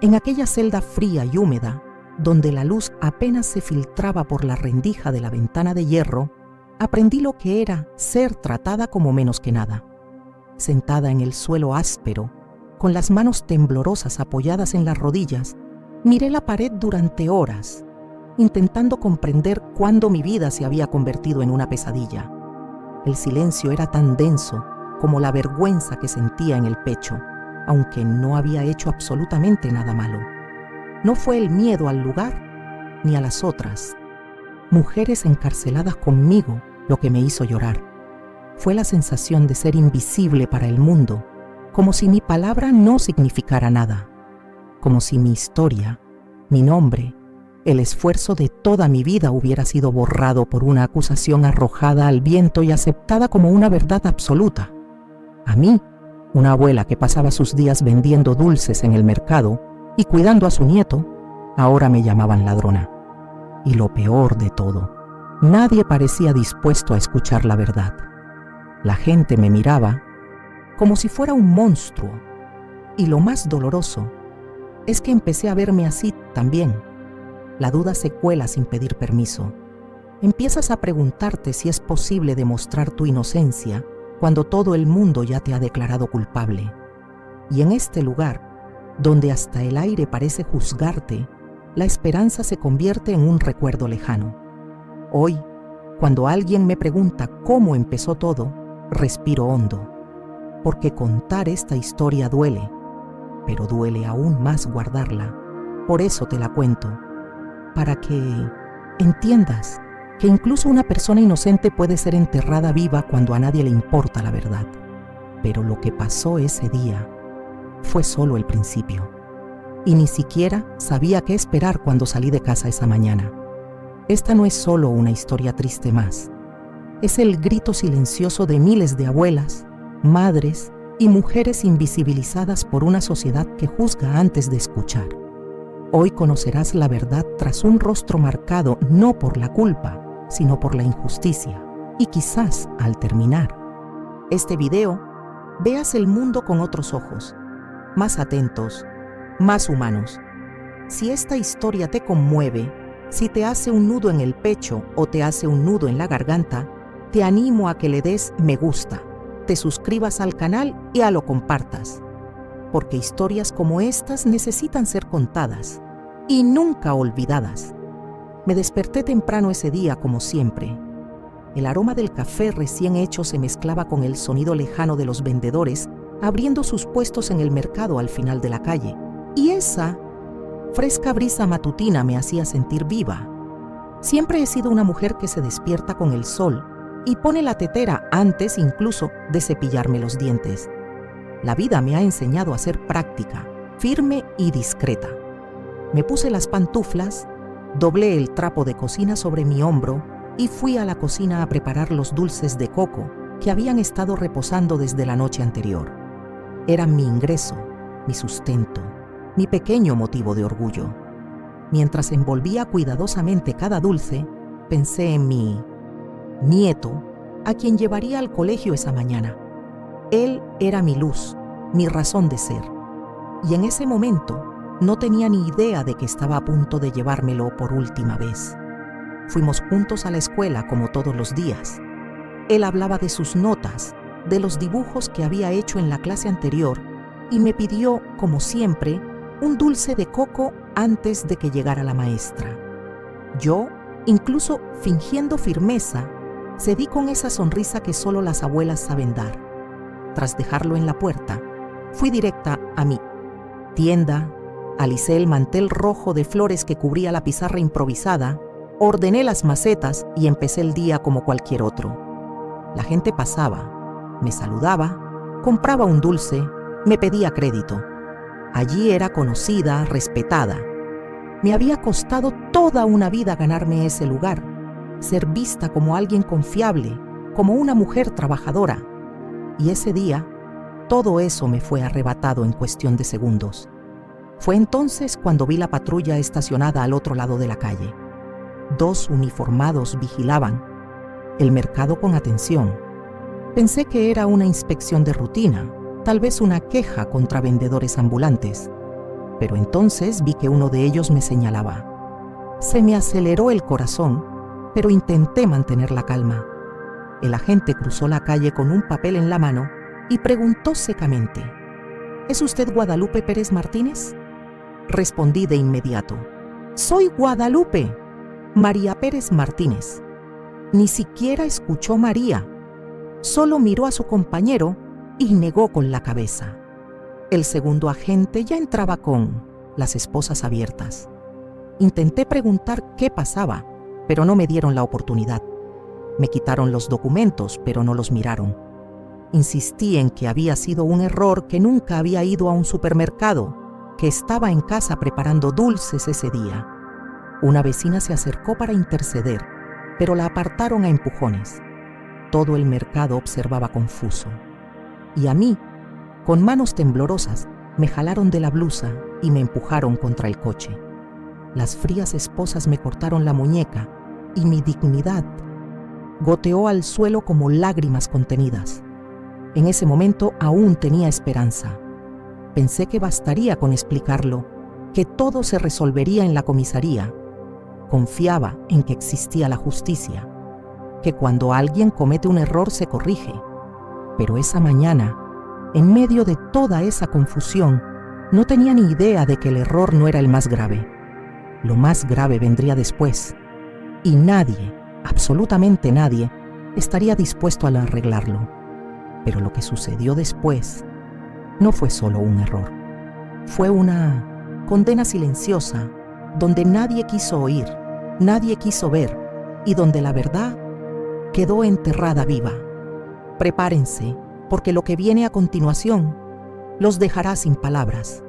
En aquella celda fría y húmeda, donde la luz apenas se filtraba por la rendija de la ventana de hierro, aprendí lo que era ser tratada como menos que nada. Sentada en el suelo áspero, con las manos temblorosas apoyadas en las rodillas, miré la pared durante horas, intentando comprender cuándo mi vida se había convertido en una pesadilla. El silencio era tan denso como la vergüenza que sentía en el pecho, aunque no había hecho absolutamente nada malo. No fue el miedo al lugar ni a las otras mujeres encarceladas conmigo lo que me hizo llorar. Fue la sensación de ser invisible para el mundo, como si mi palabra no significara nada, como si mi historia, mi nombre, el esfuerzo de toda mi vida hubiera sido borrado por una acusación arrojada al viento y aceptada como una verdad absoluta. A mí, una abuela que pasaba sus días vendiendo dulces en el mercado y cuidando a su nieto, ahora me llamaban ladrona. Y lo peor de todo, nadie parecía dispuesto a escuchar la verdad. La gente me miraba como si fuera un monstruo. Y lo más doloroso es que empecé a verme así también. La duda se cuela sin pedir permiso. Empiezas a preguntarte si es posible demostrar tu inocencia cuando todo el mundo ya te ha declarado culpable. Y en este lugar, donde hasta el aire parece juzgarte, la esperanza se convierte en un recuerdo lejano. Hoy, cuando alguien me pregunta cómo empezó todo, respiro hondo, porque contar esta historia duele, pero duele aún más guardarla. Por eso te la cuento, para que entiendas que incluso una persona inocente puede ser enterrada viva cuando a nadie le importa la verdad. Pero lo que pasó ese día fue solo el principio, y ni siquiera sabía qué esperar cuando salí de casa esa mañana. Esta no es solo una historia triste más, es el grito silencioso de miles de abuelas, madres y mujeres invisibilizadas por una sociedad que juzga antes de escuchar. Hoy conocerás la verdad tras un rostro marcado no por la culpa, sino por la injusticia. Y quizás, al terminar este video, veas el mundo con otros ojos, más atentos, más humanos. Si esta historia te conmueve, si te hace un nudo en el pecho o te hace un nudo en la garganta, te animo a que le des me gusta, te suscribas al canal y a lo compartas, porque historias como estas necesitan ser contadas y nunca olvidadas. Me desperté temprano ese día como siempre. El aroma del café recién hecho se mezclaba con el sonido lejano de los vendedores abriendo sus puestos en el mercado al final de la calle. Y esa fresca brisa matutina me hacía sentir viva. Siempre he sido una mujer que se despierta con el sol y pone la tetera antes incluso de cepillarme los dientes. La vida me ha enseñado a ser práctica, firme y discreta. Me puse las pantuflas, doblé el trapo de cocina sobre mi hombro y fui a la cocina a preparar los dulces de coco que habían estado reposando desde la noche anterior. Eran mi ingreso, mi sustento, mi pequeño motivo de orgullo. Mientras envolvía cuidadosamente cada dulce, pensé en mi nieto, a quien llevaría al colegio esa mañana. Él era mi luz, mi razón de ser. Y en ese momento no tenía ni idea de que estaba a punto de llevármelo por última vez. Fuimos juntos a la escuela como todos los días. Él hablaba de sus notas, de los dibujos que había hecho en la clase anterior y me pidió, como siempre, un dulce de coco antes de que llegara la maestra. Yo, incluso fingiendo firmeza, cedí con esa sonrisa que solo las abuelas saben dar. Tras dejarlo en la puerta, fui directa a mi tienda, alicé el mantel rojo de flores que cubría la pizarra improvisada, ordené las macetas y empecé el día como cualquier otro. La gente pasaba, me saludaba, compraba un dulce, me pedía crédito. Allí era conocida, respetada. Me había costado toda una vida ganarme ese lugar, ser vista como alguien confiable, como una mujer trabajadora. Y ese día, todo eso me fue arrebatado en cuestión de segundos. Fue entonces cuando vi la patrulla estacionada al otro lado de la calle. 2 uniformados vigilaban el mercado con atención. Pensé que era una inspección de rutina, tal vez una queja contra vendedores ambulantes. pero entonces vi que uno de ellos me señalaba. Se me aceleró el corazón, pero intenté mantener la calma. El agente cruzó la calle con un papel en la mano y preguntó secamente: ¿Es usted Guadalupe Pérez Martínez? Respondí de inmediato: Soy Guadalupe, María Pérez Martínez. Ni siquiera escuchó María, solo miró a su compañero y negó con la cabeza. El segundo agente ya entraba con las esposas abiertas. Intenté preguntar qué pasaba, pero no me dieron la oportunidad. Me quitaron los documentos, pero no los miraron. Insistí en que había sido un error, que nunca había ido a un supermercado, que estaba en casa preparando dulces ese día. Una vecina se acercó para interceder, pero la apartaron a empujones. Todo el mercado observaba confuso. Y a mí, con manos temblorosas, me jalaron de la blusa y me empujaron contra el coche. Las frías esposas me cortaron la muñeca y mi dignidad goteó al suelo como lágrimas contenidas. En ese momento aún tenía esperanza. Pensé que bastaría con explicarlo, que todo se resolvería en la comisaría. Confiaba en que existía la justicia, que cuando alguien comete un error se corrige. Pero esa mañana, en medio de toda esa confusión, no tenía ni idea de que el error no era el más grave. Lo más grave vendría después, y nadie, absolutamente nadie, estaría dispuesto a arreglarlo. Pero lo que sucedió después no fue solo un error. Fue una condena silenciosa, donde nadie quiso oír, nadie quiso ver, y donde la verdad quedó enterrada viva. Prepárense, porque lo que viene a continuación los dejará sin palabras.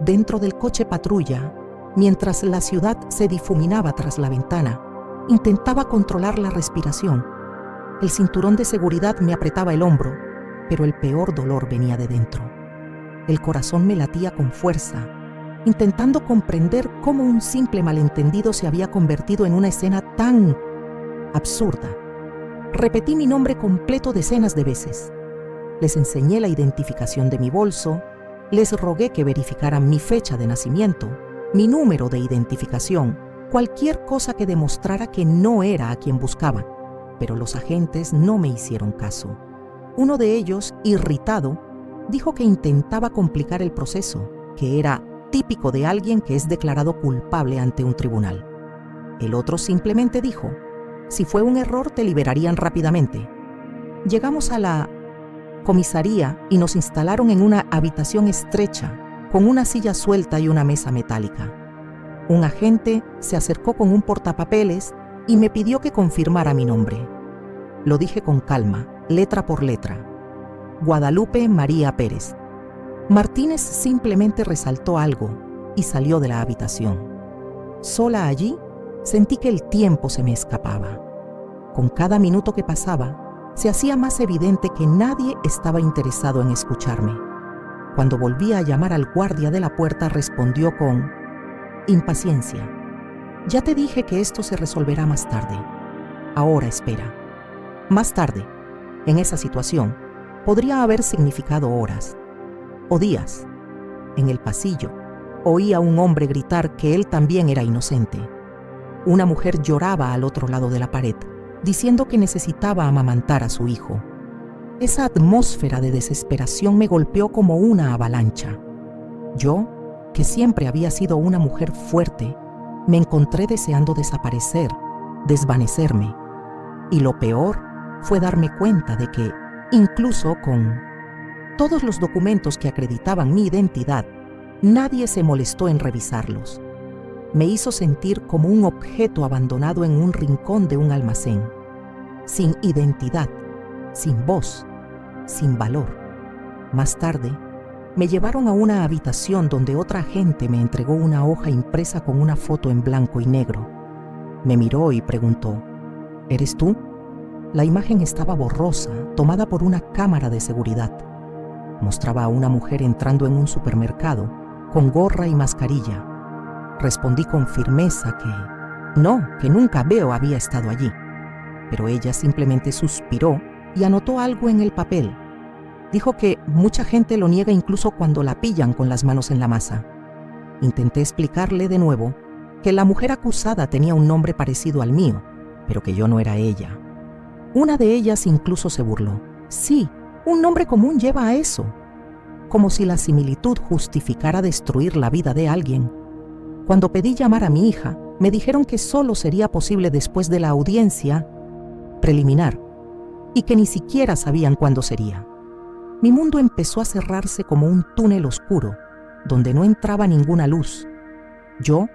Dentro del coche patrulla, mientras la ciudad se difuminaba tras la ventana, intentaba controlar la respiración. El cinturón de seguridad me apretaba el hombro, pero el peor dolor venía de dentro. El corazón me latía con fuerza, intentando comprender cómo un simple malentendido se había convertido en una escena tan absurda. Repetí mi nombre completo decenas de veces. Les enseñé la identificación de mi bolso, les rogué que verificaran mi fecha de nacimiento, mi número de identificación, cualquier cosa que demostrara que no era a quien buscaban, pero los agentes no me hicieron caso. Uno de ellos, irritado, dijo que intentaba complicar el proceso, que era típico de alguien que es declarado culpable ante un tribunal. El otro simplemente dijo: si fue un error, te liberarían rápidamente. Llegamos a la comisaría y nos instalaron en una habitación estrecha, con una silla suelta y una mesa metálica. Un agente se acercó con un portapapeles y me pidió que confirmara mi nombre. Lo dije con calma, letra por letra: Guadalupe María Pérez. Martínez simplemente resaltó algo y salió de la habitación. Sola allí, sentí que el tiempo se me escapaba. Con cada minuto que pasaba, se hacía más evidente que nadie estaba interesado en escucharme. Cuando volví a llamar al guardia de la puerta, respondió con impaciencia: ya te dije que esto se resolverá más tarde. Ahora espera. Más tarde, en esa situación, podría haber significado horas o días. En el pasillo, oí a un hombre gritar que él también era inocente. Una mujer lloraba al otro lado de la pared, diciendo que necesitaba amamantar a su hijo. Esa atmósfera de desesperación me golpeó como una avalancha. Yo, que siempre había sido una mujer fuerte, me encontré deseando desaparecer, desvanecerme. Y lo peor fue darme cuenta de que, incluso con todos los documentos que acreditaban mi identidad, nadie se molestó en revisarlos. Me hizo sentir como un objeto abandonado en un rincón de un almacén, sin identidad, sin voz, sin valor. Más tarde, me llevaron a una habitación donde otra agente me entregó una hoja impresa con una foto en blanco y negro. Me miró y preguntó: ¿eres tú? La imagen estaba borrosa, tomada por una cámara de seguridad. Mostraba a una mujer entrando en un supermercado, con gorra y mascarilla. Respondí con firmeza que nunca había estado allí. Pero ella simplemente suspiró y anotó algo en el papel. Dijo que mucha gente lo niega incluso cuando la pillan con las manos en la masa. Intenté explicarle de nuevo que la mujer acusada tenía un nombre parecido al mío, pero que yo no era ella. Una de ellas incluso se burló. Sí, un nombre común lleva a eso. Como si la similitud justificara destruir la vida de alguien. Cuando pedí llamar a mi hija, me dijeron que solo sería posible después de la audiencia preliminar y que ni siquiera sabían cuándo sería. Mi mundo empezó a cerrarse como un túnel oscuro, donde no entraba ninguna luz. Yo,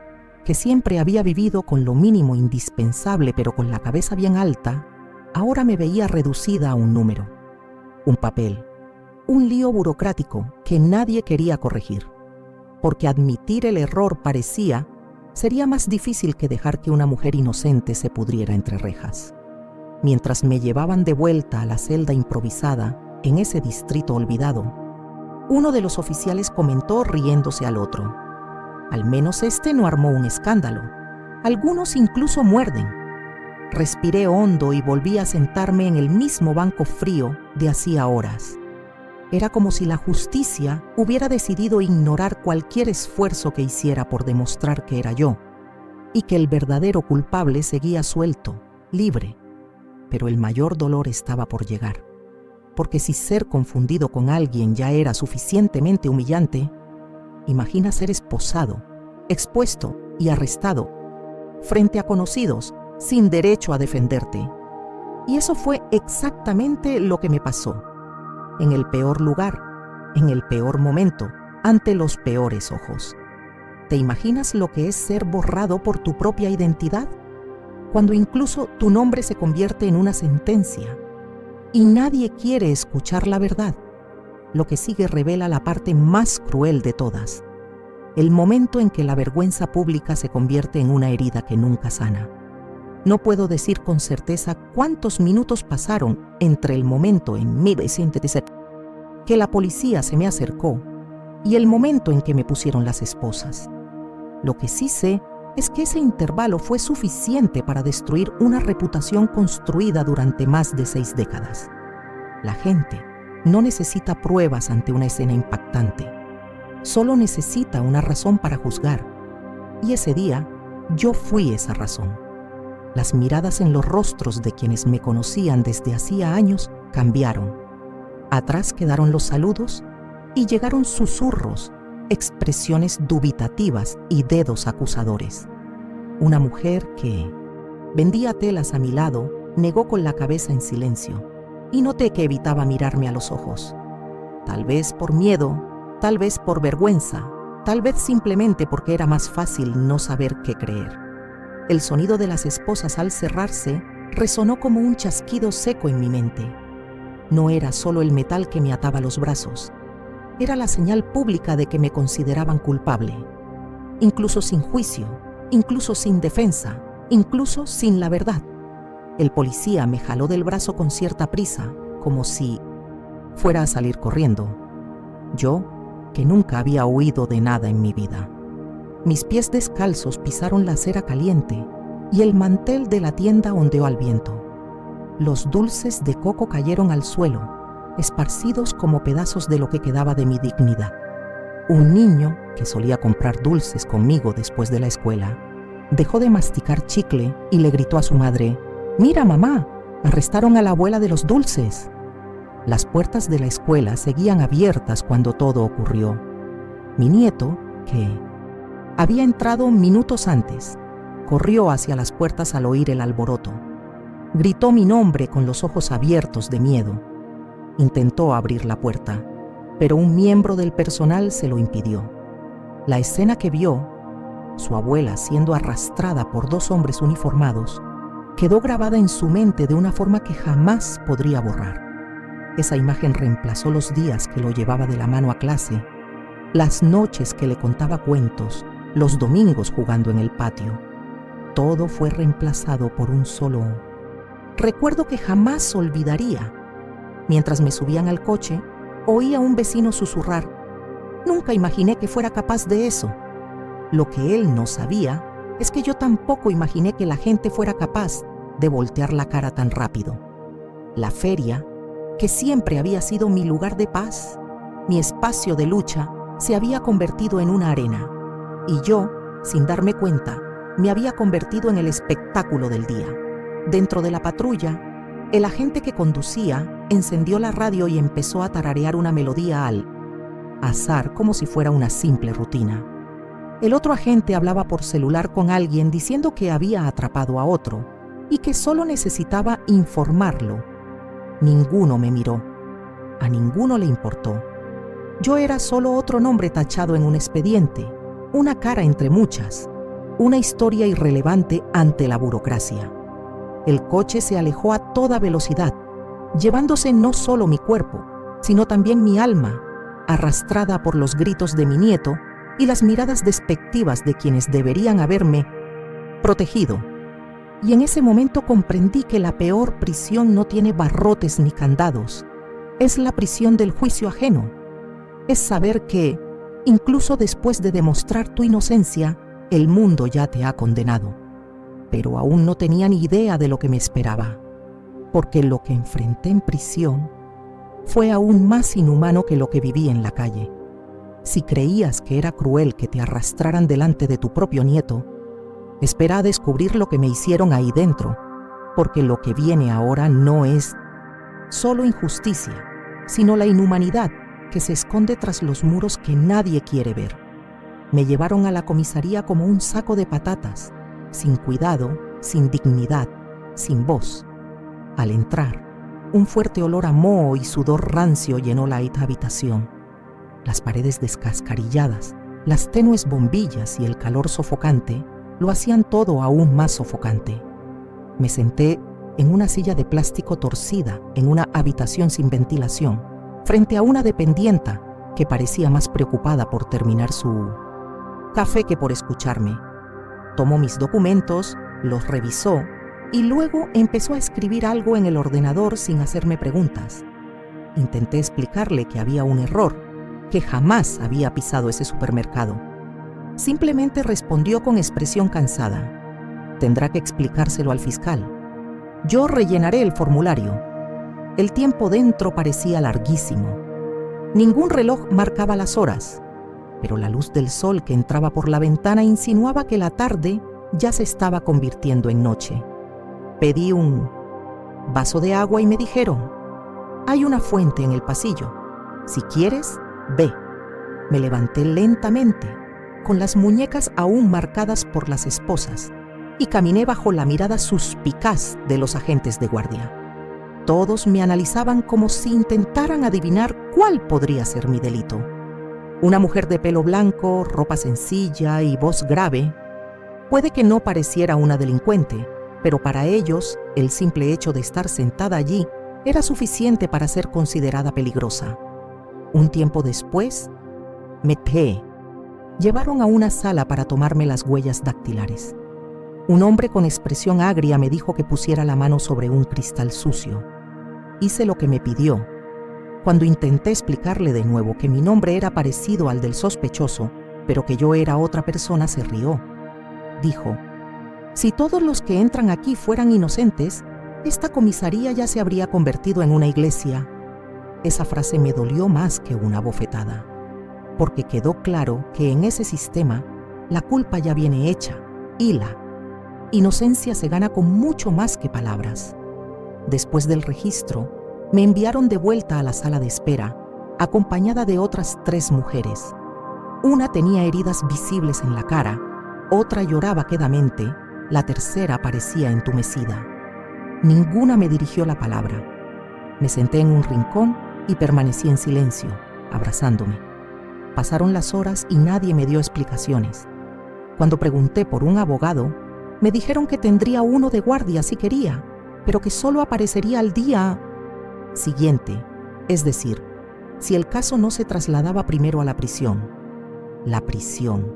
que siempre había vivido con lo mínimo indispensable pero con la cabeza bien alta, ahora me veía reducida a un número, un papel, un lío burocrático que nadie quería corregir, porque admitir el error sería más difícil que dejar que una mujer inocente se pudriera entre rejas. Mientras me llevaban de vuelta a la celda improvisada en ese distrito olvidado, uno de los oficiales comentó riéndose al otro: al menos este no armó un escándalo. Algunos incluso muerden. Respiré hondo y volví a sentarme en el mismo banco frío de hacía horas. Era como si la justicia hubiera decidido ignorar cualquier esfuerzo que hiciera por demostrar que era yo, y que el verdadero culpable seguía suelto, libre. Pero el mayor dolor estaba por llegar, porque si ser confundido con alguien ya era suficientemente humillante, imagina ser esposado, expuesto y arrestado frente a conocidos sin derecho a defenderte. Y eso fue exactamente lo que me pasó. En el peor lugar, en el peor momento, ante los peores ojos. ¿Te imaginas lo que es ser borrado por tu propia identidad? Cuando incluso tu nombre se convierte en una sentencia y nadie quiere escuchar la verdad. Lo que sigue revela la parte más cruel de todas, el momento en que la vergüenza pública se convierte en una herida que nunca sana. No puedo decir con certeza cuántos minutos pasaron entre el momento en 1917 que la policía se me acercó y el momento en que me pusieron las esposas. Lo que sí sé es que ese intervalo fue suficiente para destruir una reputación construida durante más de 6 décadas. La gente no necesita pruebas ante una escena impactante. Solo necesita una razón para juzgar. Y ese día, yo fui esa razón. Las miradas en los rostros de quienes me conocían desde hacía años cambiaron. Atrás quedaron los saludos y llegaron susurros, expresiones dubitativas y dedos acusadores. Una mujer que vendía telas a mi lado negó con la cabeza en silencio y noté que evitaba mirarme a los ojos. Tal vez por miedo, tal vez por vergüenza, tal vez simplemente porque era más fácil no saber qué creer. El sonido de las esposas al cerrarse resonó como un chasquido seco en mi mente. No era solo el metal que me ataba los brazos, era la señal pública de que me consideraban culpable, incluso sin juicio, incluso sin defensa, incluso sin la verdad. El policía me jaló del brazo con cierta prisa, como si fuera a salir corriendo. Yo, que nunca había huido de nada en mi vida. Mis pies descalzos pisaron la acera caliente y el mantel de la tienda ondeó al viento. Los dulces de coco cayeron al suelo, esparcidos como pedazos de lo que quedaba de mi dignidad. Un niño, que solía comprar dulces conmigo después de la escuela, dejó de masticar chicle y le gritó a su madre: «Mira, mamá, arrestaron a la abuela de los dulces». Las puertas de la escuela seguían abiertas cuando todo ocurrió. Mi nieto, que había entrado minutos antes, corrió hacia las puertas al oír el alboroto. Gritó mi nombre con los ojos abiertos de miedo. Intentó abrir la puerta, pero un miembro del personal se lo impidió. La escena que vio, su abuela siendo arrastrada por 2 hombres uniformados, quedó grabada en su mente de una forma que jamás podría borrar. Esa imagen reemplazó los días que lo llevaba de la mano a clase, las noches que le contaba cuentos, los domingos jugando en el patio. Todo fue reemplazado por un solo recuerdo que jamás olvidaría. Mientras me subían al coche, oí a un vecino susurrar: «Nunca imaginé que fuera capaz de eso». Lo que él no sabía es que yo tampoco imaginé que la gente fuera capaz de voltear la cara tan rápido. La feria, que siempre había sido mi lugar de paz, mi espacio de lucha, se había convertido en una arena. y yo, sin darme cuenta, me había convertido en el espectáculo del día. Dentro de la patrulla, el agente que conducía encendió la radio y empezó a tararear una melodía al azar, como si fuera una simple rutina. El otro agente hablaba por celular con alguien diciendo que había atrapado a otro y que solo necesitaba informarlo. Ninguno me miró. A ninguno le importó. Yo era solo otro nombre tachado en un expediente, una cara entre muchas, una historia irrelevante ante la burocracia. El coche se alejó a toda velocidad, llevándose no solo mi cuerpo, sino también mi alma, arrastrada por los gritos de mi nieto y las miradas despectivas de quienes deberían haberme protegido. Y en ese momento comprendí que la peor prisión no tiene barrotes ni candados. Es la prisión del juicio ajeno. Es saber que, incluso después de demostrar tu inocencia, el mundo ya te ha condenado. Pero aún no tenía ni idea de lo que me esperaba, porque lo que enfrenté en prisión fue aún más inhumano que lo que viví en la calle. Si creías que era cruel que te arrastraran delante de tu propio nieto, espera a descubrir lo que me hicieron ahí dentro, porque lo que viene ahora no es solo injusticia, sino la inhumanidad que se esconde tras los muros que nadie quiere ver. Me llevaron a la comisaría como un saco de patatas, sin cuidado, sin dignidad, sin voz. Al entrar, un fuerte olor a moho y sudor rancio llenó la habitación. Las paredes descascarilladas, las tenues bombillas y el calor sofocante lo hacían todo aún más sofocante. Me senté en una silla de plástico torcida en una habitación sin ventilación, frente a una dependienta que parecía más preocupada por terminar su café que por escucharme. Tomó mis documentos, los revisó y luego empezó a escribir algo en el ordenador sin hacerme preguntas. Intenté explicarle que había un error, que jamás había pisado ese supermercado. Simplemente respondió con expresión cansada. Tendrá que explicárselo al fiscal. Yo rellenaré el formulario. El tiempo dentro parecía larguísimo. Ningún reloj marcaba las horas, pero la luz del sol que entraba por la ventana insinuaba que la tarde ya se estaba convirtiendo en noche. Pedí un vaso de agua y me dijeron: hay una fuente en el pasillo. Si quieres, ve. Me levanté lentamente, con las muñecas aún marcadas por las esposas, y caminé bajo la mirada suspicaz de los agentes de guardia. Todos me analizaban como si intentaran adivinar cuál podría ser mi delito. Una mujer de pelo blanco, ropa sencilla y voz grave. Puede que no pareciera una delincuente, pero para ellos el simple hecho de estar sentada allí era suficiente para ser considerada peligrosa. Un tiempo después, me llevaron a una sala para tomarme las huellas dactilares. Un hombre con expresión agria me dijo que pusiera la mano sobre un cristal sucio. Hice lo que me pidió. Cuando intenté explicarle de nuevo que mi nombre era parecido al del sospechoso, pero que yo era otra persona, se rió. Dijo: si todos los que entran aquí fueran inocentes, esta comisaría ya se habría convertido en una iglesia. Esa frase me dolió más que una bofetada, porque quedó claro que en ese sistema la culpa ya viene hecha y la inocencia se gana con mucho más que palabras. Después del registro, me enviaron de vuelta a la sala de espera, acompañada de otras 3 mujeres. Una tenía heridas visibles en la cara, otra lloraba quedamente, la tercera parecía entumecida. Ninguna me dirigió la palabra. Me senté en un rincón y permanecí en silencio, abrazándome. Pasaron las horas y nadie me dio explicaciones. Cuando pregunté por un abogado, me dijeron que tendría uno de guardia si quería, pero que solo aparecería al día siguiente, es decir, si el caso no se trasladaba primero a la prisión. La prisión.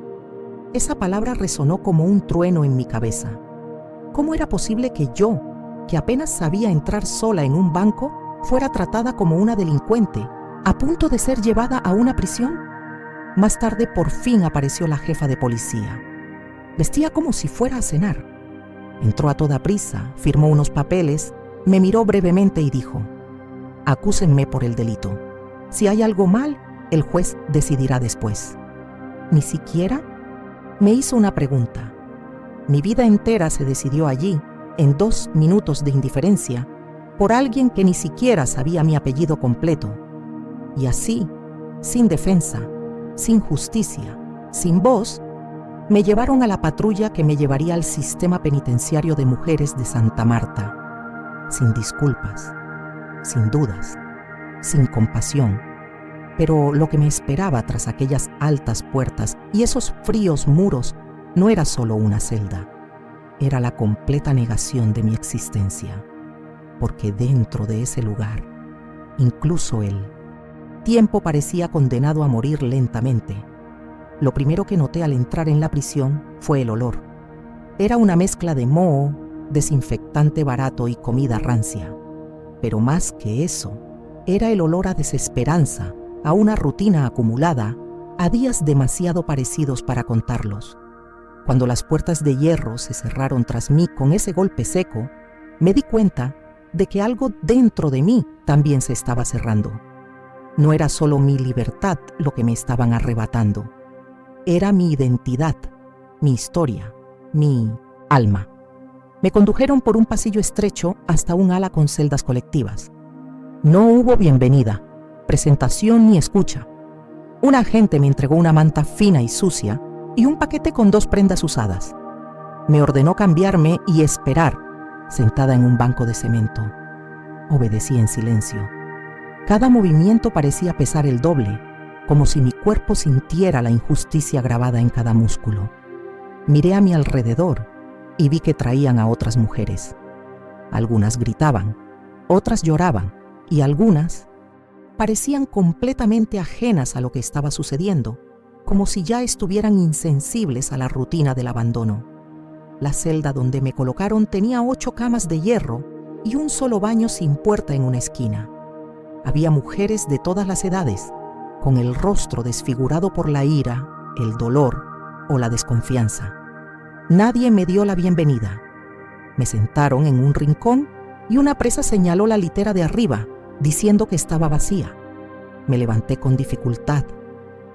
Esa palabra resonó como un trueno en mi cabeza. ¿Cómo era posible que yo, que apenas sabía entrar sola en un banco, fuera tratada como una delincuente, a punto de ser llevada a una prisión? Más tarde por fin apareció la jefa de policía. Vestía como si fuera a cenar. Entró a toda prisa, firmó unos papeles, me miró brevemente y dijo: acúsenme por el delito. Si hay algo mal, el juez decidirá después. Ni siquiera me hizo una pregunta. Mi vida entera se decidió allí, en 2 minutos de indiferencia, por alguien que ni siquiera sabía mi apellido completo. Y así, sin defensa, sin justicia, sin voz, me llevaron a la patrulla que me llevaría al sistema penitenciario de mujeres de Santa Marta, sin disculpas, sin dudas, sin compasión. Pero lo que me esperaba tras aquellas altas puertas y esos fríos muros no era solo una celda, era la completa negación de mi existencia, porque dentro de ese lugar, incluso el tiempo parecía condenado a morir lentamente. Lo primero que noté al entrar en la prisión fue el olor. Era una mezcla de moho, desinfectante barato y comida rancia. Pero más que eso, era el olor a desesperanza, a una rutina acumulada, a días demasiado parecidos para contarlos. Cuando las puertas de hierro se cerraron tras mí con ese golpe seco, me di cuenta de que algo dentro de mí también se estaba cerrando. No era solo mi libertad lo que me estaban arrebatando. Era mi identidad, mi historia, mi alma. Me condujeron por un pasillo estrecho hasta un ala con celdas colectivas. No hubo bienvenida, presentación ni escucha. Un agente me entregó una manta fina y sucia y un paquete con 2 prendas usadas. Me ordenó cambiarme y esperar, sentada en un banco de cemento. Obedecí en silencio. Cada movimiento parecía pesar el doble, como si mi cuerpo sintiera la injusticia grabada en cada músculo. Miré a mi alrededor y vi que traían a otras mujeres. Algunas gritaban, otras lloraban y algunas parecían completamente ajenas a lo que estaba sucediendo, como si ya estuvieran insensibles a la rutina del abandono. La celda donde me colocaron tenía 8 camas de hierro y un solo baño sin puerta en una esquina. Había mujeres de todas las edades, con el rostro desfigurado por la ira, el dolor o la desconfianza. Nadie me dio la bienvenida. Me sentaron en un rincón y una presa señaló la litera de arriba, diciendo que estaba vacía. Me levanté con dificultad.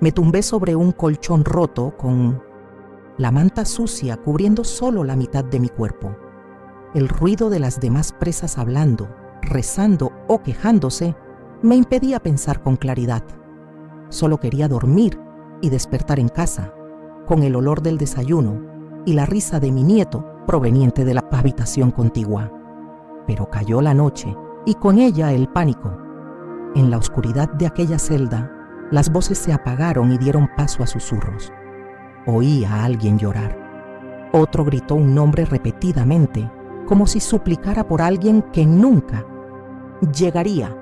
Me tumbé sobre un colchón roto con la manta sucia cubriendo solo la mitad de mi cuerpo. El ruido de las demás presas hablando, rezando o quejándose me impedía pensar con claridad. Solo quería dormir y despertar en casa, con el olor del desayuno y la risa de mi nieto proveniente de la habitación contigua. Pero cayó la noche y con ella el pánico. En la oscuridad de aquella celda, las voces se apagaron y dieron paso a susurros. Oí a alguien llorar. Otro gritó un nombre repetidamente, como si suplicara por alguien que nunca llegaría.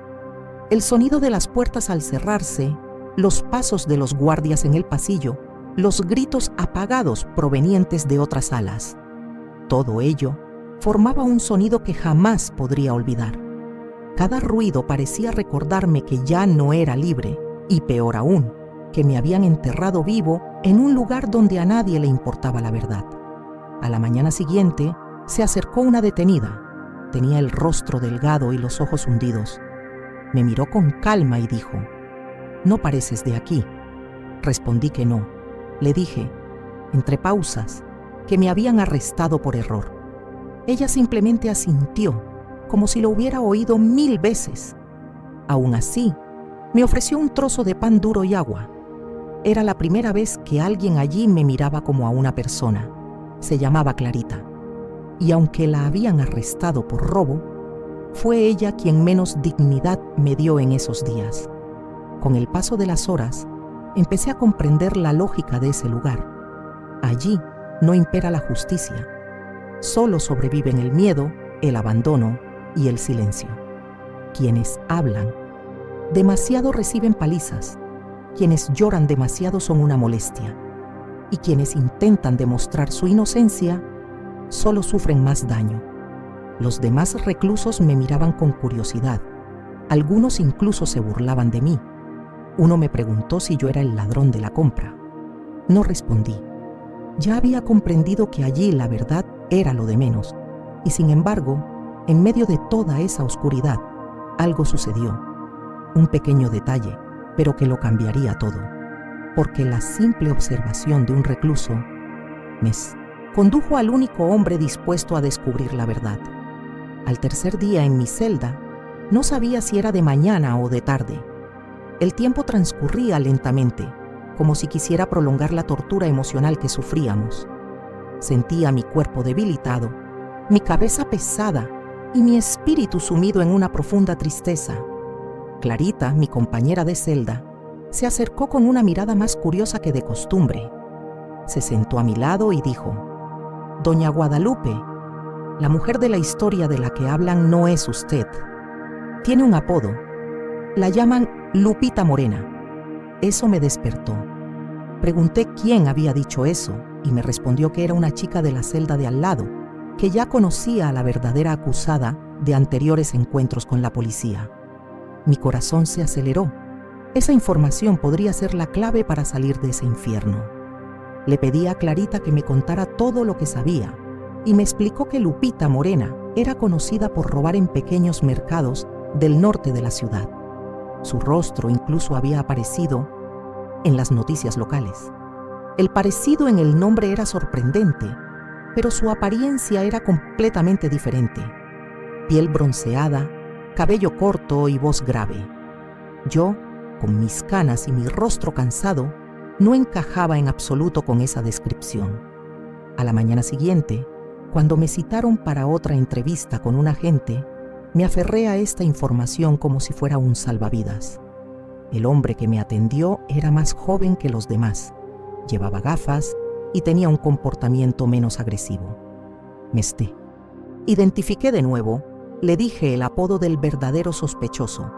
El sonido de las puertas al cerrarse, los pasos de los guardias en el pasillo, los gritos apagados provenientes de otras salas. Todo ello formaba un sonido que jamás podría olvidar. Cada ruido parecía recordarme que ya no era libre, y peor aún, que me habían enterrado vivo en un lugar donde a nadie le importaba la verdad. A la mañana siguiente, se acercó una detenida. Tenía el rostro delgado y los ojos hundidos. Me miró con calma y dijo: «¿No pareces de aquí?». Respondí que no. Le dije, entre pausas, que me habían arrestado por error. Ella simplemente asintió, como si lo hubiera oído 1000 veces. Aún así, me ofreció un trozo de pan duro y agua. Era la primera vez que alguien allí me miraba como a una persona. Se llamaba Clarita. Y aunque la habían arrestado por robo, fue ella quien menos dignidad me dio en esos días. Con el paso de las horas, empecé a comprender la lógica de ese lugar. Allí no impera la justicia. Solo sobreviven el miedo, el abandono y el silencio. Quienes hablan demasiado reciben palizas. Quienes lloran demasiado son una molestia. Y quienes intentan demostrar su inocencia solo sufren más daño. Los demás reclusos me miraban con curiosidad. Algunos incluso se burlaban de mí. Uno me preguntó si yo era el ladrón de la compra. No respondí. Ya había comprendido que allí la verdad era lo de menos. Y sin embargo, en medio de toda esa oscuridad, algo sucedió. Un pequeño detalle, pero que lo cambiaría todo. Porque la simple observación de un recluso Me condujo al único hombre dispuesto a descubrir la verdad. Al tercer día en mi celda, no sabía si era de mañana o de tarde. El tiempo transcurría lentamente, como si quisiera prolongar la tortura emocional que sufríamos. Sentía mi cuerpo debilitado, mi cabeza pesada y mi espíritu sumido en una profunda tristeza. Clarita, mi compañera de celda, se acercó con una mirada más curiosa que de costumbre. Se sentó a mi lado y dijo: «Doña Guadalupe, la mujer de la historia de la que hablan no es usted. Tiene un apodo. La llaman Lupita Morena». Eso me despertó. Pregunté quién había dicho eso y me respondió que era una chica de la celda de al lado, que ya conocía a la verdadera acusada de anteriores encuentros con la policía. Mi corazón se aceleró. Esa información podría ser la clave para salir de ese infierno. Le pedí a Clarita que me contara todo lo que sabía y me explicó que Lupita Morena era conocida por robar en pequeños mercados del norte de la ciudad. Su rostro incluso había aparecido en las noticias locales. El parecido en el nombre era sorprendente, pero su apariencia era completamente diferente. Piel bronceada, cabello corto y voz grave. Yo, con mis canas y mi rostro cansado, no encajaba en absoluto con esa descripción. A la mañana siguiente, cuando me citaron para otra entrevista con un agente, me aferré a esta información como si fuera un salvavidas. El hombre que me atendió era más joven que los demás, llevaba gafas y tenía un comportamiento menos agresivo. Me identifiqué de nuevo, le dije el apodo del verdadero sospechoso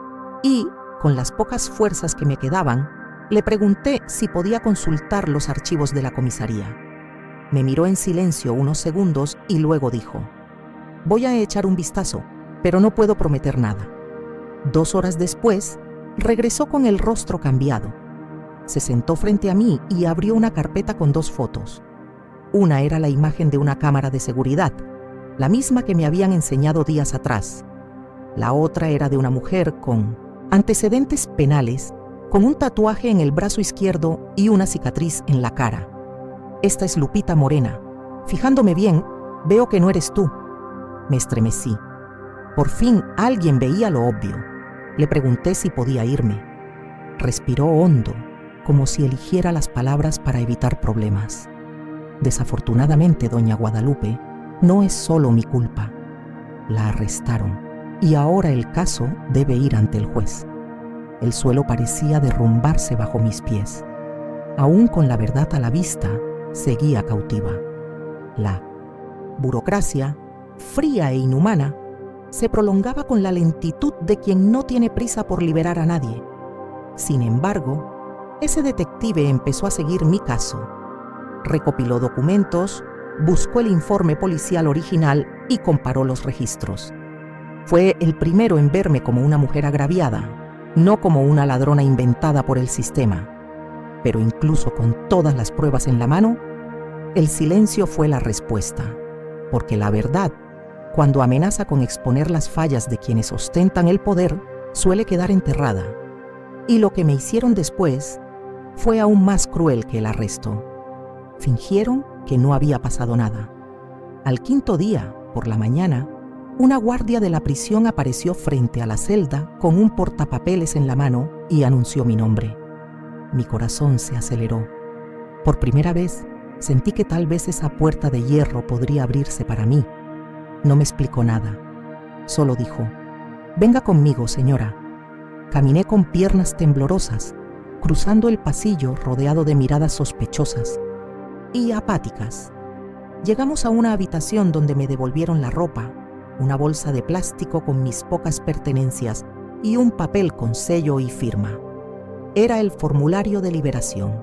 y, con las pocas fuerzas que me quedaban, le pregunté si podía consultar los archivos de la comisaría. Me miró en silencio unos segundos y luego dijo: «Voy a echar un vistazo, pero no puedo prometer nada». 2 horas después, regresó con el rostro cambiado. Se sentó frente a mí y abrió una carpeta con 2 fotos. Una era la imagen de una cámara de seguridad, la misma que me habían enseñado días atrás. La otra era de una mujer con antecedentes penales, con un tatuaje en el brazo izquierdo y una cicatriz en la cara. «Esta es Lupita Morena. Fijándome bien, veo que no eres tú». Me estremecí. Por fin alguien veía lo obvio. Le pregunté si podía irme. Respiró hondo, como si eligiera las palabras para evitar problemas. «Desafortunadamente, doña Guadalupe, no es solo mi culpa. La arrestaron y ahora el caso debe ir ante el juez». El suelo parecía derrumbarse bajo mis pies. Aún con la verdad a la vista, seguía cautiva. La burocracia, fría e inhumana, se prolongaba con la lentitud de quien no tiene prisa por liberar a nadie. Sin embargo, ese detective empezó a seguir mi caso. Recopiló documentos, buscó el informe policial original y comparó los registros. Fue el primero en verme como una mujer agraviada, no como una ladrona inventada por el sistema. Pero incluso con todas las pruebas en la mano, el silencio fue la respuesta, porque la verdad, cuando amenaza con exponer las fallas de quienes ostentan el poder, suele quedar enterrada. Y lo que me hicieron después fue aún más cruel que el arresto. Fingieron que no había pasado nada. Al 5.º día, por la mañana, una guardia de la prisión apareció frente a la celda con un portapapeles en la mano y anunció mi nombre. Mi corazón se aceleró. Por primera vez, sentí que tal vez esa puerta de hierro podría abrirse para mí. No me explicó nada. Solo dijo: «Venga conmigo, señora». Caminé con piernas temblorosas, cruzando el pasillo rodeado de miradas sospechosas y apáticas. Llegamos a una habitación donde me devolvieron la ropa, una bolsa de plástico con mis pocas pertenencias y un papel con sello y firma. Era el formulario de liberación.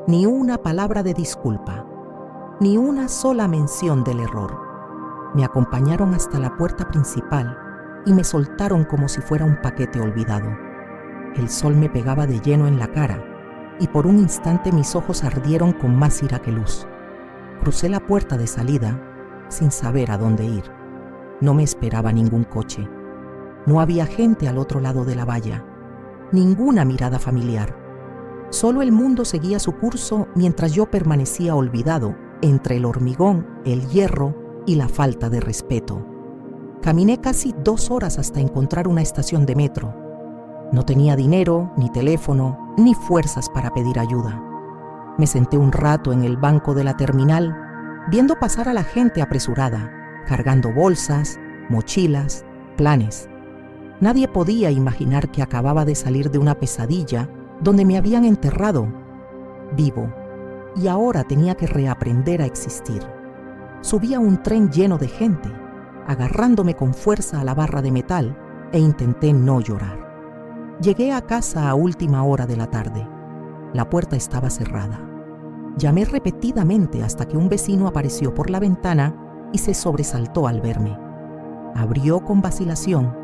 Ni una palabra de disculpa, ni una sola mención del error. Me acompañaron hasta la puerta principal y me soltaron como si fuera un paquete olvidado. El sol me pegaba de lleno en la cara y por un instante mis ojos ardieron con más ira que luz. Crucé la puerta de salida sin saber a dónde ir. No me esperaba ningún coche. No había gente al otro lado de la valla. Ninguna mirada familiar. Solo el mundo seguía su curso mientras yo permanecía olvidado entre el hormigón, el hierro y la falta de respeto. Caminé casi 2 horas hasta encontrar una estación de metro. No tenía dinero, ni teléfono, ni fuerzas para pedir ayuda. Me senté un rato en el banco de la terminal, viendo pasar a la gente apresurada, cargando bolsas, mochilas, planes. Nadie podía imaginar que acababa de salir de una pesadilla donde me habían enterrado vivo y ahora tenía que reaprender a existir. Subí a un tren lleno de gente, agarrándome con fuerza a la barra de metal e intenté no llorar. Llegué a casa a última hora de la tarde. La puerta estaba cerrada. Llamé repetidamente hasta que un vecino apareció por la ventana y se sobresaltó al verme. Abrió con vacilación.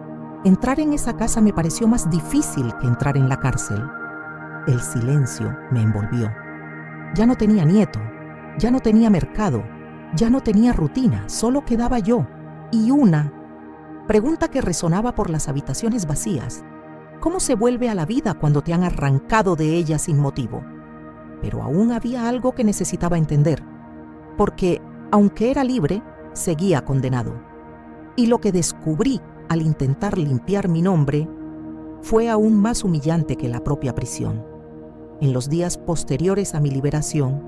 Entrar en esa casa me pareció más difícil que entrar en la cárcel. El silencio me envolvió. Ya no tenía nieto, ya no tenía mercado, ya no tenía rutina, solo quedaba yo. Y una pregunta que resonaba por las habitaciones vacías: ¿cómo se vuelve a la vida cuando te han arrancado de ella sin motivo? Pero aún había algo que necesitaba entender, porque, aunque era libre, seguía condenado. Y lo que descubrí al intentar limpiar mi nombre fue aún más humillante que la propia prisión. En los días posteriores a mi liberación,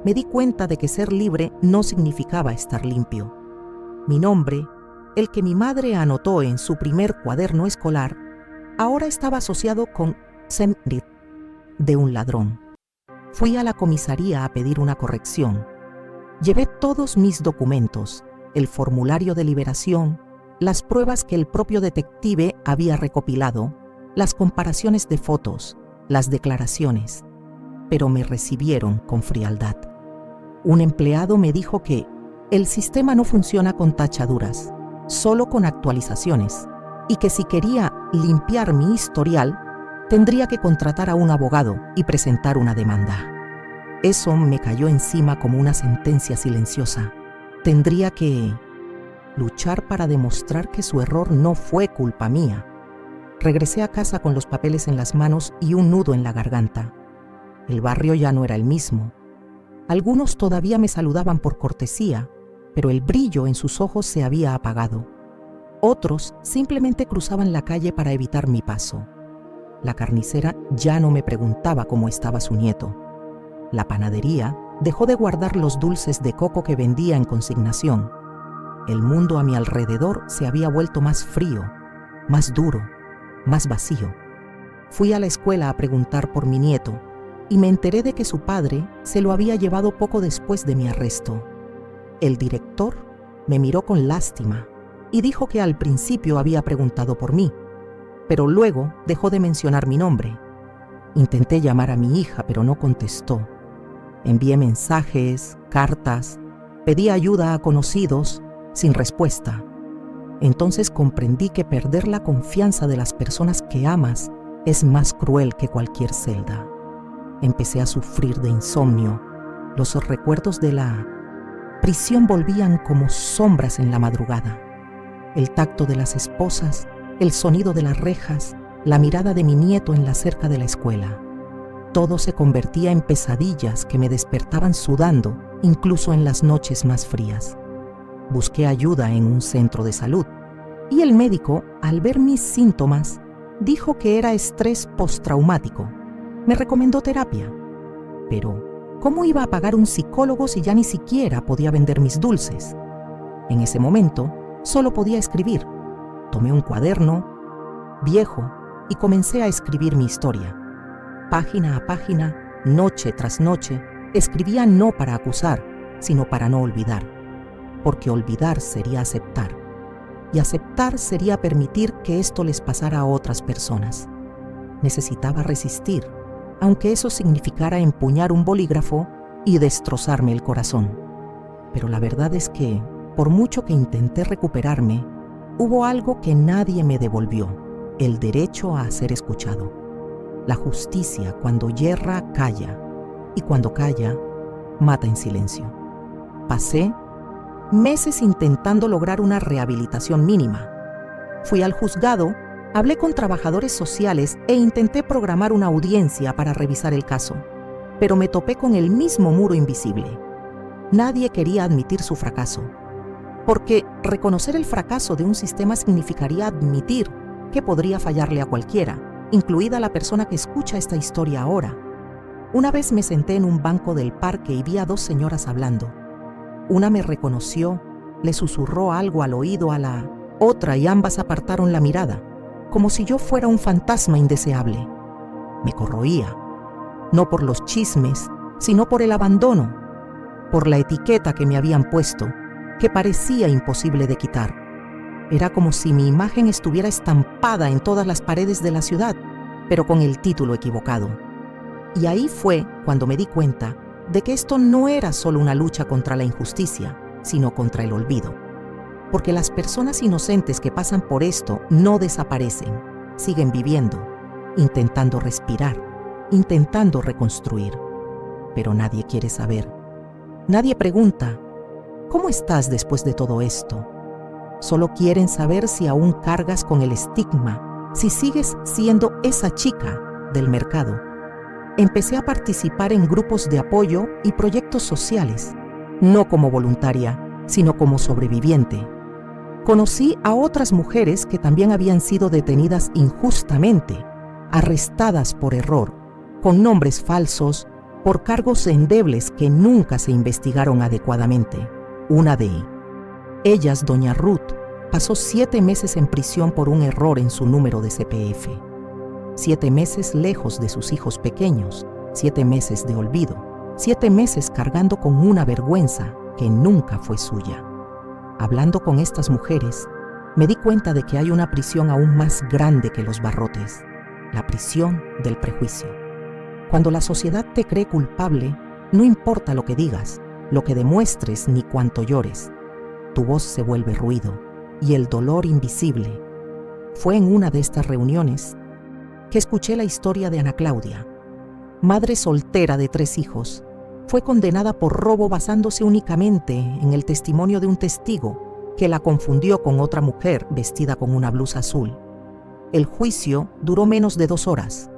me di cuenta de que ser libre no significaba estar limpio. Mi nombre, el que mi madre anotó en su primer cuaderno escolar, ahora estaba asociado con Semrit, de un ladrón. Fui a la comisaría a pedir una corrección. Llevé todos mis documentos, el formulario de liberación, las pruebas que el propio detective había recopilado, las comparaciones de fotos, las declaraciones, pero me recibieron con frialdad. Un empleado me dijo que el sistema no funciona con tachaduras, solo con actualizaciones, y que si quería limpiar mi historial, tendría que contratar a un abogado y presentar una demanda. Eso me cayó encima como una sentencia silenciosa. Tendría que luchar para demostrar que su error no fue culpa mía. Regresé a casa con los papeles en las manos y un nudo en la garganta. El barrio ya no era el mismo. Algunos todavía me saludaban por cortesía, pero el brillo en sus ojos se había apagado. Otros simplemente cruzaban la calle para evitar mi paso. La carnicera ya no me preguntaba cómo estaba su nieto. La panadería dejó de guardar los dulces de coco que vendía en consignación. El mundo a mi alrededor se había vuelto más frío, más duro, más vacío. Fui a la escuela a preguntar por mi nieto y me enteré de que su padre se lo había llevado poco después de mi arresto. El director me miró con lástima y dijo que al principio había preguntado por mí, pero luego dejó de mencionar mi nombre. Intenté llamar a mi hija, pero no contestó. Envié mensajes, cartas, pedí ayuda a conocidos, sin respuesta. Entonces comprendí que perder la confianza de las personas que amas es más cruel que cualquier celda. Empecé a sufrir de insomnio. Los recuerdos de la prisión volvían como sombras en la madrugada. El tacto de las esposas, el sonido de las rejas, la mirada de mi nieto en la cerca de la escuela. Todo se convertía en pesadillas que me despertaban sudando, incluso en las noches más frías. Busqué ayuda en un centro de salud y el médico, al ver mis síntomas, dijo que era estrés postraumático. Me recomendó terapia. Pero, ¿cómo iba a pagar un psicólogo si ya ni siquiera podía vender mis dulces? En ese momento, solo podía escribir. Tomé un cuaderno viejo y comencé a escribir mi historia. Página a página, noche tras noche, escribía no para acusar, sino para no olvidar. Porque olvidar sería aceptar. Y aceptar sería permitir que esto les pasara a otras personas. Necesitaba resistir, aunque eso significara empuñar un bolígrafo y destrozarme el corazón. Pero la verdad es que, por mucho que intenté recuperarme, hubo algo que nadie me devolvió: el derecho a ser escuchado. La justicia, cuando yerra, calla, y cuando calla, mata en silencio. Pasé meses intentando lograr una rehabilitación mínima. Fui al juzgado, hablé con trabajadores sociales e intenté programar una audiencia para revisar el caso, pero me topé con el mismo muro invisible. Nadie quería admitir su fracaso, porque reconocer el fracaso de un sistema significaría admitir que podría fallarle a cualquiera, incluida la persona que escucha esta historia ahora. Una vez me senté en un banco del parque y vi a dos señoras hablando. Una me reconoció, le susurró algo al oído a la otra y ambas apartaron la mirada, como si yo fuera un fantasma indeseable. Me corroía, no por los chismes, sino por el abandono, por la etiqueta que me habían puesto, que parecía imposible de quitar. Era como si mi imagen estuviera estampada en todas las paredes de la ciudad, pero con el título equivocado. Y ahí fue cuando me di cuenta de que esto no era solo una lucha contra la injusticia, sino contra el olvido. Porque las personas inocentes que pasan por esto no desaparecen, siguen viviendo, intentando respirar, intentando reconstruir. Pero nadie quiere saber. Nadie pregunta, ¿cómo estás después de todo esto? Solo quieren saber si aún cargas con el estigma, si sigues siendo esa chica del mercado. Empecé a participar en grupos de apoyo y proyectos sociales, no como voluntaria, sino como sobreviviente. Conocí a otras mujeres que también habían sido detenidas injustamente, arrestadas por error, con nombres falsos, por cargos endebles que nunca se investigaron adecuadamente. Una de ellas, doña Ruth, pasó 7 meses en prisión por un error en su número de CPF. 7 meses lejos de sus hijos pequeños, 7 meses de olvido, 7 meses cargando con una vergüenza que nunca fue suya. Hablando con estas mujeres, me di cuenta de que hay una prisión aún más grande que los barrotes, la prisión del prejuicio. Cuando la sociedad te cree culpable, no importa lo que digas, lo que demuestres ni cuánto llores, tu voz se vuelve ruido y el dolor invisible. Fue en una de estas reuniones que escuché la historia de Ana Claudia, madre soltera de 3 hijos. Fue condenada por robo basándose únicamente en el testimonio de un testigo que la confundió con otra mujer vestida con una blusa azul. El juicio duró menos de 2 horas.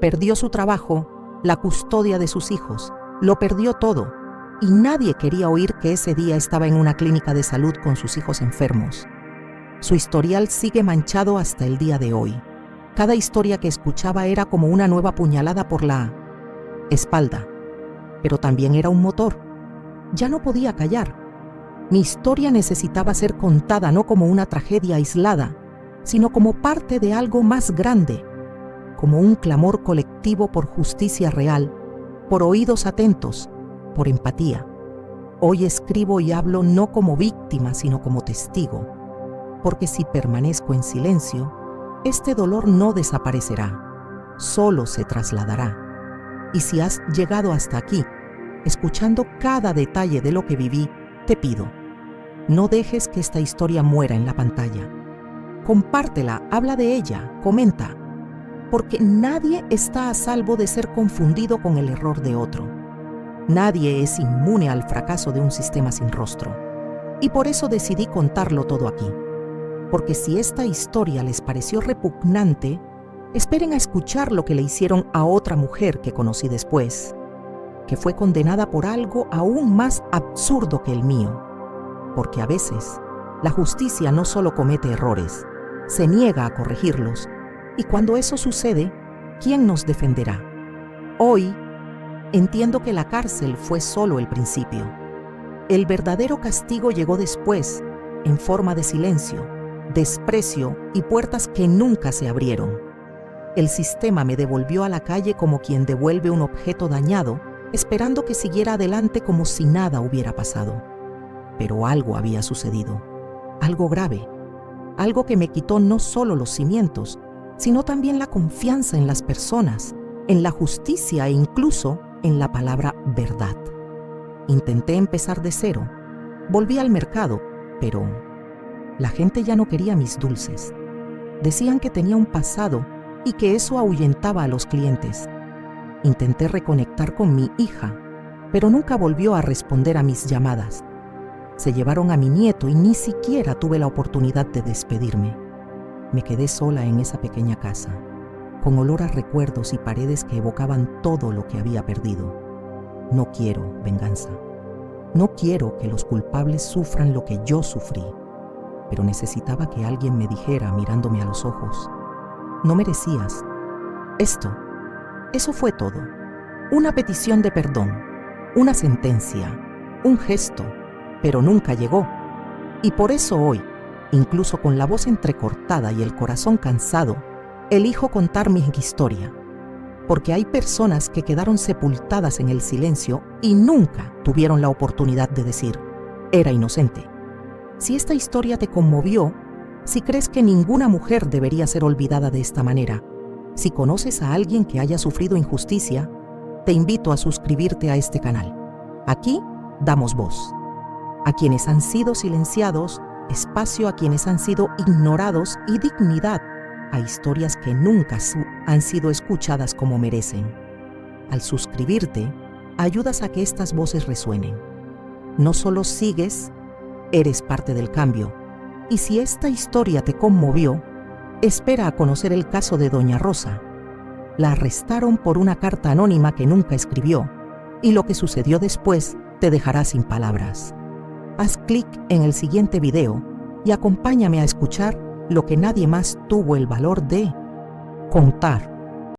Perdió su trabajo, la custodia de sus hijos, lo perdió todo, y nadie quería oír que ese día estaba en una clínica de salud con sus hijos enfermos. Su historial sigue manchado hasta el día de hoy. Cada historia que escuchaba era como una nueva puñalada por la espalda, pero también era un motor. Ya no podía callar. Mi historia necesitaba ser contada no como una tragedia aislada, sino como parte de algo más grande, como un clamor colectivo por justicia real, por oídos atentos, por empatía. Hoy escribo y hablo no como víctima, sino como testigo, porque si permanezco en silencio, este dolor no desaparecerá, solo se trasladará. Y si has llegado hasta aquí, escuchando cada detalle de lo que viví, te pido, no dejes que esta historia muera en la pantalla. Compártela, habla de ella, comenta, porque nadie está a salvo de ser confundido con el error de otro. Nadie es inmune al fracaso de un sistema sin rostro. Y por eso decidí contarlo todo aquí. Porque si esta historia les pareció repugnante, esperen a escuchar lo que le hicieron a otra mujer que conocí después, que fue condenada por algo aún más absurdo que el mío. Porque a veces, la justicia no solo comete errores, se niega a corregirlos, y cuando eso sucede, ¿quién nos defenderá? Hoy, entiendo que la cárcel fue solo el principio. El verdadero castigo llegó después, en forma de silencio, desprecio y puertas que nunca se abrieron. El sistema me devolvió a la calle como quien devuelve un objeto dañado, esperando que siguiera adelante como si nada hubiera pasado. Pero algo había sucedido, algo grave, algo que me quitó no solo los cimientos, sino también la confianza en las personas, en la justicia e incluso en la palabra verdad. Intenté empezar de cero, volví al mercado, pero la gente ya no quería mis dulces. Decían que tenía un pasado y que eso ahuyentaba a los clientes. Intenté reconectar con mi hija, pero nunca volvió a responder a mis llamadas. Se llevaron a mi nieto y ni siquiera tuve la oportunidad de despedirme. Me quedé sola en esa pequeña casa, con olor a recuerdos y paredes que evocaban todo lo que había perdido. No quiero venganza. No quiero que los culpables sufran lo que yo sufrí, pero necesitaba que alguien me dijera mirándome a los ojos: no merecías esto. Eso fue todo. Una petición de perdón, una sentencia, un gesto, pero nunca llegó. Y por eso hoy, incluso con la voz entrecortada y el corazón cansado, elijo contar mi historia. Porque hay personas que quedaron sepultadas en el silencio y nunca tuvieron la oportunidad de decir: era inocente. Si esta historia te conmovió, si crees que ninguna mujer debería ser olvidada de esta manera, si conoces a alguien que haya sufrido injusticia, te invito a suscribirte a este canal. Aquí damos voz a quienes han sido silenciados, espacio a quienes han sido ignorados y dignidad a historias que nunca han sido escuchadas como merecen. Al suscribirte, ayudas a que estas voces resuenen. No solo sigues, eres parte del cambio. Y si esta historia te conmovió, espera a conocer el caso de Doña Rosa. La arrestaron por una carta anónima que nunca escribió, y lo que sucedió después te dejará sin palabras. Haz clic en el siguiente video y acompáñame a escuchar lo que nadie más tuvo el valor de contar.